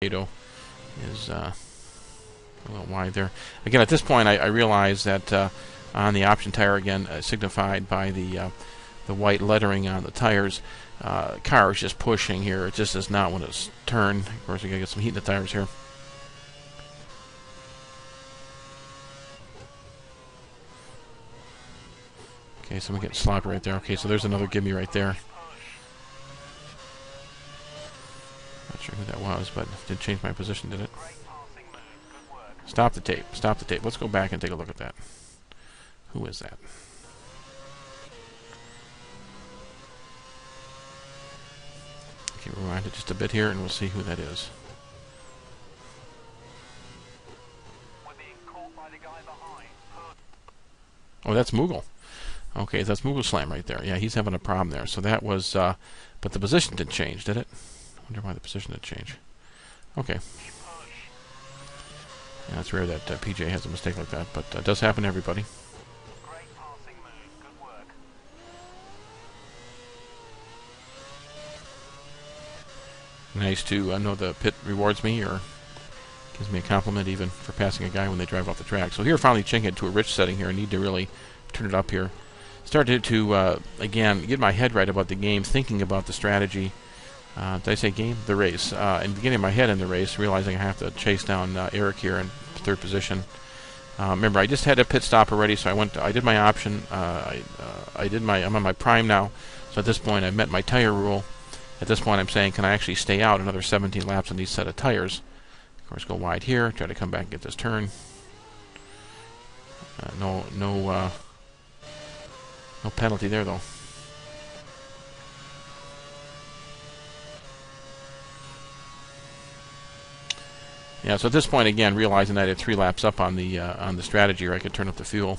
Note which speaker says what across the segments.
Speaker 1: Whittod is a little wide there. Again, at this point, I realize that on the option tire, again, signified by the white lettering on the tires, car is just pushing here. It just does not want to turn. Of course, we gotta get some heat in the tires here. Okay, so we get sloppy right there. Okay, so there's another gimme right there. Not sure who that was, but did change my position, did it? Stop the tape. Stop the tape. Let's go back and take a look at that. Who is that? Okay, rewind it just a bit here, and we'll see who that is. Oh, that's Moogle. Okay, that's Moogle Slam right there. Yeah, he's having a problem there. So that was, but the position didn't change, did it? I wonder why the position didn't change. Okay. Yeah, it's rare that PJ has a mistake like that, but it does happen to everybody. Nice to know the pit rewards me or gives me a compliment even for passing a guy when they drive off the track. So here, finally changing it to a rich setting here. I need to really turn it up here. Started to, again, get my head right about the game, thinking about the strategy. Did I say game? The race. And getting my head in the race, realizing I have to chase down Eric here in third position. Remember, I just had a pit stop already, so I did my option. I'm on my prime now. So at this point, I've met my tire rule. At this point, I'm saying, can I actually stay out another 17 laps on these set of tires? Of course, go wide here. Try to come back and get this turn. No penalty there, though. Yeah, so at this point, again, realizing that I had 3 laps up on the strategy, or I could turn up the fuel.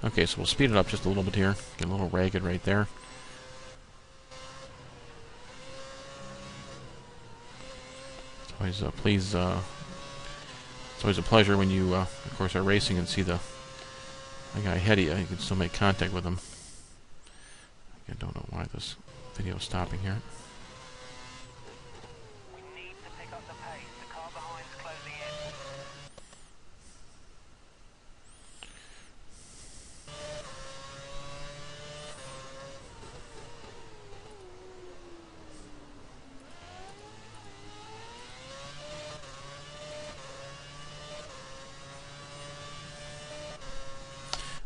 Speaker 1: Okay, so we'll speed it up just a little bit here. Get a little ragged right there. It's always it's always a pleasure when you, of course, are racing and see the guy ahead of you. You can still make contact with him. I don't know why this video is stopping here. We need to pick up the pace. The car behind's closing in.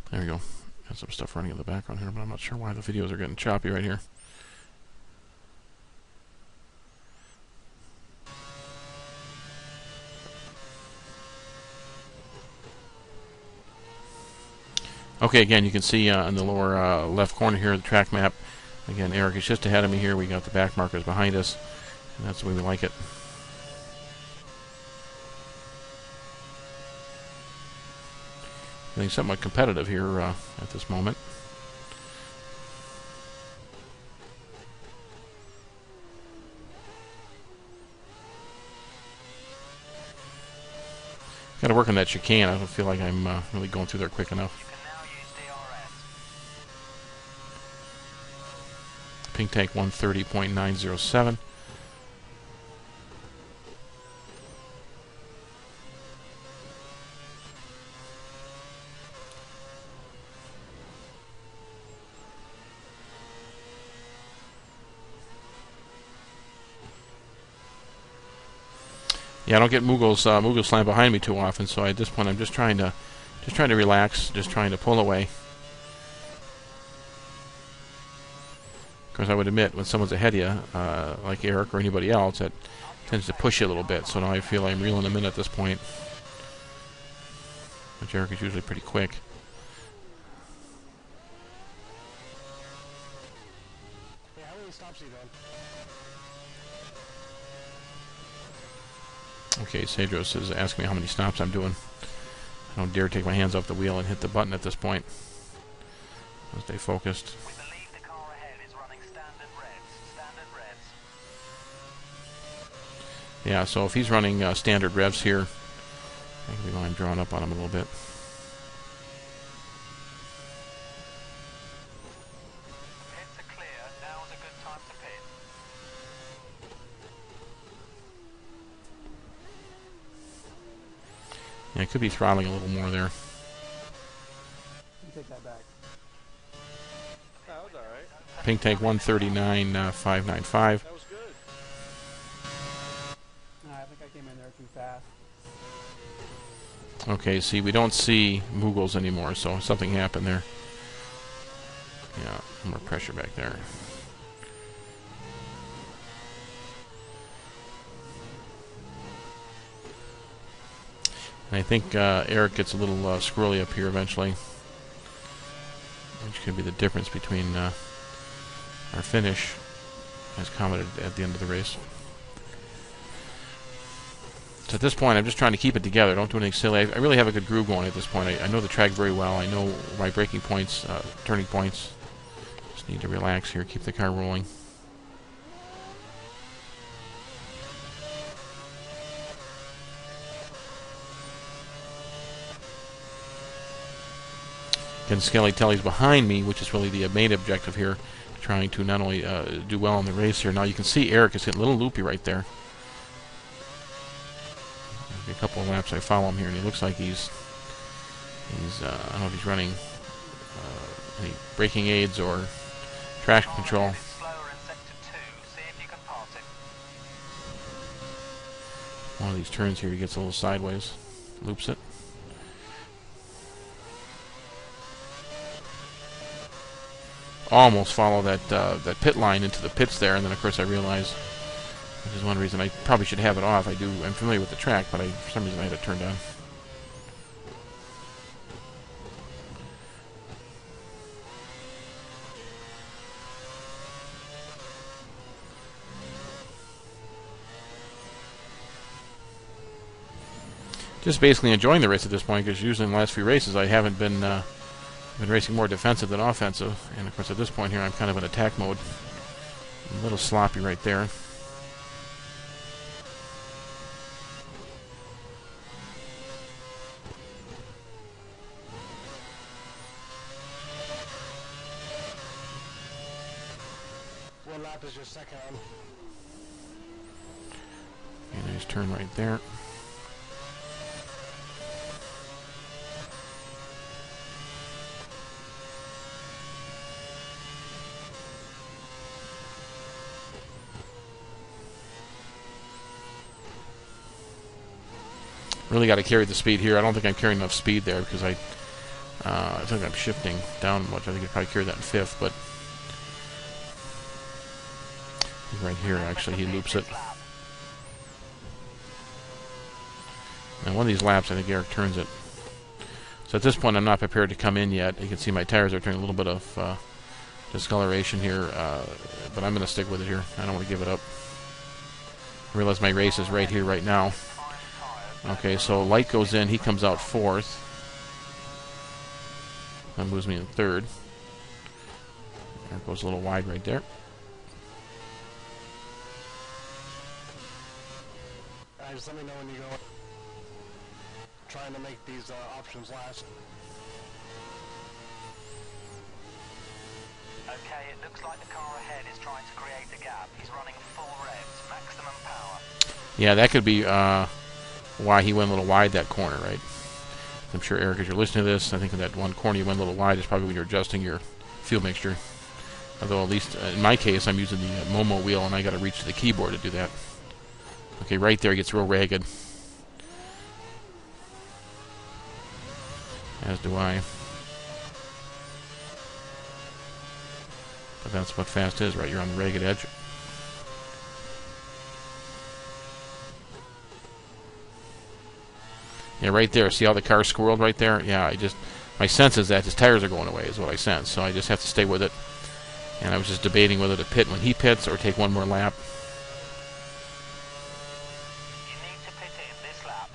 Speaker 1: There we go. Got some stuff running in the background here, but I'm not sure why the videos are getting choppy right here. Okay, again, you can see in the lower left corner here, the track map. Again, Eric is just ahead of me here. We got the back markers behind us, and that's the way we like it. Getting somewhat competitive here at this moment. Got to work on that chicane. I don't feel like I'm really going through there quick enough. Pink tank 130.907. Yeah, I don't get Moogle Slam behind me too often, so at this point I'm just trying to relax, just trying to pull away. Of course, I would admit when someone's ahead of you, like Eric or anybody else, that tends to push you a little bit. So now I feel I'm reeling them in at this point. Which Eric is usually pretty quick.
Speaker 2: Yeah, how many stops are you doing?
Speaker 1: Okay, Cedros is asking me how many stops I'm doing. I don't dare take my hands off the wheel and hit the button at this point. I'll stay focused.
Speaker 3: We believe the car ahead is running standard revs. Standard revs.
Speaker 1: Yeah, so if he's running standard revs here, I can be drawing up on him a little bit. Yeah, it could be throttling a little more there.
Speaker 2: You take that back.
Speaker 4: That was alright.
Speaker 1: Pink tank 139.595.
Speaker 4: That was good.
Speaker 2: I think I came in there too fast.
Speaker 1: Okay, see, we don't see Moogles anymore, so something happened there. Yeah, more pressure back there. And I think Eric gets a little squirrely up here eventually, which could be the difference between our finish, as commented at the end of the race. So at this point, I'm just trying to keep it together. Don't do anything silly. I really have a good groove going at this point. I know the track very well. I know my braking points, turning points. Just need to relax here, keep the car rolling. Again, Skelly Telly's behind me, which is really the main objective here, trying to not only do well in the race here. Now you can see Eric is getting a little loopy right there. A couple of laps I follow him here, and he looks like he's I don't know if he's running any braking aids or traction control. One of these turns here, he gets a little sideways, loops it. Almost follow that pit line into the pits there, and then of course I realize, which is one reason I probably should have it off. I'm familiar with the track, but for some reason I had it turned on. Just basically enjoying the race at this point, because usually in the last few races I haven't been racing more defensive than offensive, and of course at this point here I'm kind of in attack mode. A little sloppy right there.
Speaker 2: What lap is your second on?
Speaker 1: Okay, nice turn right there. Really got to carry the speed here. I don't think I'm carrying enough speed there because I think I'm shifting down much. I think I probably carry that in fifth, but right here actually he loops it. And one of these laps I think Eric turns it. So at this point I'm not prepared to come in yet. You can see my tires are turning a little bit of discoloration here, but I'm going to stick with it here. I don't want to give it up. I realize my race is right here, right now. Okay, so light goes in, he comes out fourth. That moves me in third. That goes a little wide right there.
Speaker 2: Just let me know when you go. Trying to make these options last.
Speaker 3: Okay, it looks like the car ahead is trying to create a gap. He's running full revs, maximum power.
Speaker 1: Yeah, that could be why he went a little wide that corner, right? I'm sure, Eric, as you're listening to this, I think in that one corner you went a little wide is probably when you're adjusting your fuel mixture. Although at least in my case, I'm using the Momo wheel, and I got to reach to the keyboard to do that. Okay, right there, he gets real ragged. As do I. But that's what fast is, right? You're on the ragged edge. Yeah, right there. See how the car squirreled right there? Yeah, my sense is that his tires are going away is what I sense. So I just have to stay with it. And I was just debating whether to pit when he pits or take one more lap.
Speaker 3: You need to pit it in this lap.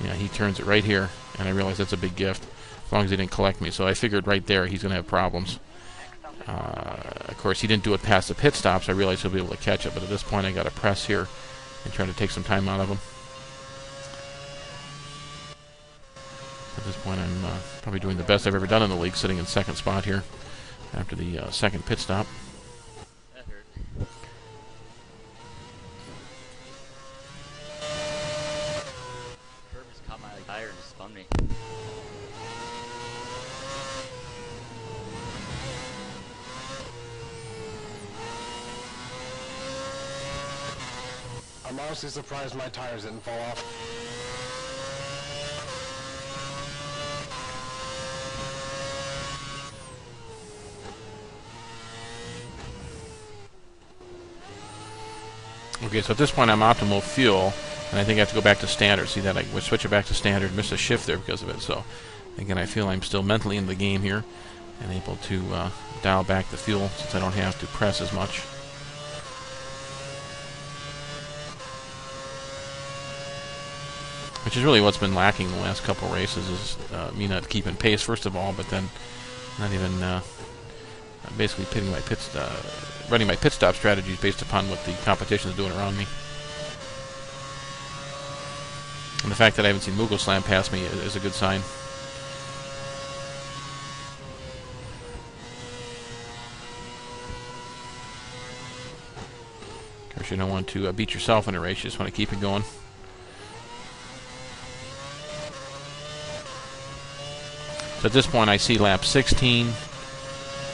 Speaker 1: Yeah, he turns it right here, and I realize that's a big gift, as long as he didn't collect me. So I figured right there he's going to have problems. Of course, he didn't do it past the pit stops. I realized he'll be able to catch it, but at this point I got to press here and try to take some time out of him. At this point, I'm probably doing the best I've ever done in the league, sitting in second spot here after the second pit stop.
Speaker 4: That hurt.
Speaker 2: I'm honestly surprised my tires didn't fall off.
Speaker 1: Okay, so at this point I'm optimal fuel, and I think I have to go back to standard. See that I would switch it back to standard, missed a shift there because of it. So again, I feel I'm still mentally in the game here and able to dial back the fuel since I don't have to press as much. Which is really what's been lacking the last couple races, is me not keeping pace first of all, but then not even basically running my pit stop strategies based upon what the competition is doing around me. And the fact that I haven't seen Mughal slam past me is a good sign. Of course, you don't want to beat yourself in a race, you just want to keep it going. So at this point I see lap 16,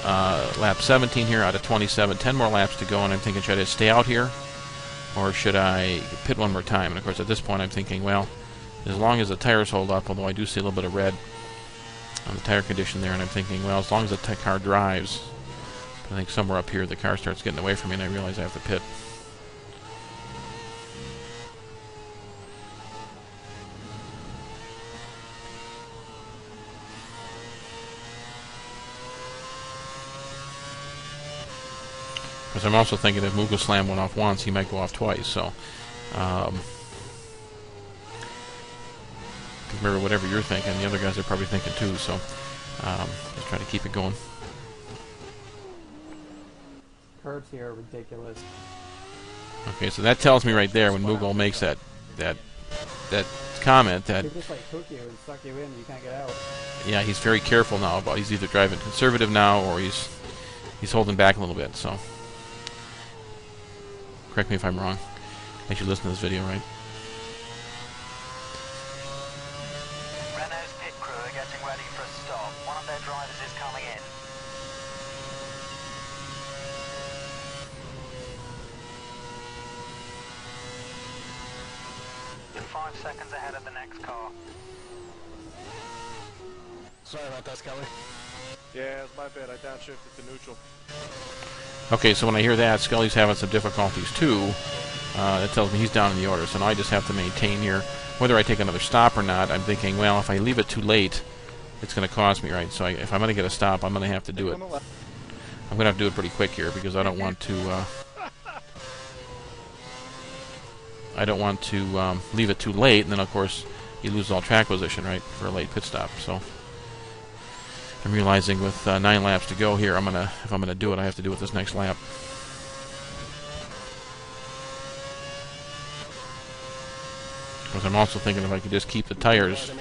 Speaker 1: lap 17 here out of 27, 10 more laps to go, and I'm thinking, should I just stay out here or should I pit one more time? And of course at this point I'm thinking, well, as long as the tires hold up, although I do see a little bit of red on the tire condition there, and I'm thinking, well, as long as the car drives, I think somewhere up here the car starts getting away from me and I realize I have to pit. Because I'm also thinking if Mughal Slam went off once, he might go off twice. So, remember, whatever you're thinking, the other guys are probably thinking too. So, just try to keep it going.
Speaker 5: Curves here are ridiculous.
Speaker 1: Okay, so that tells me right there when Mughal makes that comment that
Speaker 5: They just like hook you and suck you in, and you can't get out.
Speaker 1: yeah, he's very careful now about he's either driving conservative now or he's holding back a little bit. So. Correct me if I'm wrong. I should listen to this video, right?
Speaker 3: Renault's pit crew are getting ready for a stop. One of their drivers is coming in. You're 5 seconds ahead of the next car.
Speaker 2: Sorry about that, Skelly.
Speaker 4: Yeah, it's my bad. I downshifted to neutral.
Speaker 1: Okay, so when I hear that, Scully's having some difficulties too. That tells me he's down in the order, so now I just have to maintain here. Whether I take another stop or not, I'm thinking, well, if I leave it too late, it's going to cost me, right? So if I'm going to get a stop, I'm going to have to do it. I'm going to have to do it pretty quick here because I don't want to. I don't want to leave it too late, and then of course you lose all track position, right, for a late pit stop. So. I'm realizing with 9 laps to go here, if I'm gonna do it, I have to do it this next lap. Because I'm also thinking if I could just keep the tires.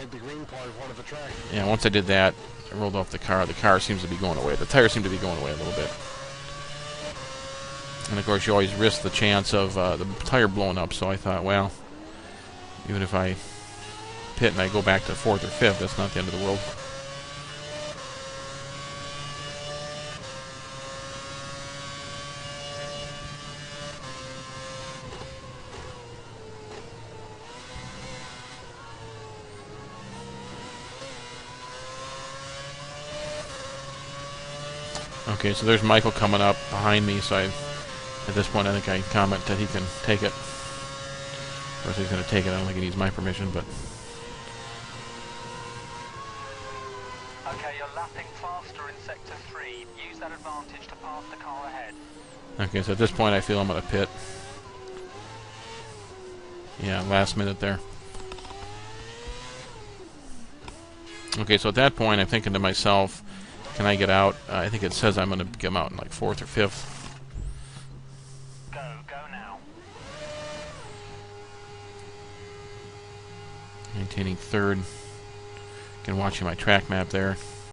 Speaker 1: Yeah, once I did that, I rolled off the car. The car seems to be going away. The tires seem to be going away a little bit. And of course, you always risk the chance of the tire blowing up. So I thought, well, even if I pit and I go back to 4th or 5th, that's not the end of the world. Okay, so there's Michael coming up behind me, so at this point I think I can comment that he can take it. Of course he's going to take it, I don't think he needs my permission, but...
Speaker 3: Okay, you're lapping faster in Sector 3. Use that advantage to pass the car ahead.
Speaker 1: Okay, so at this point I feel I'm going to pit. Yeah, last minute there. Okay, so at that point I'm thinking to myself, can I get out? I think it says I'm going to come out in like 4th or 5th.
Speaker 3: Go now.
Speaker 1: Maintaining 3rd. Again, watching my track map there.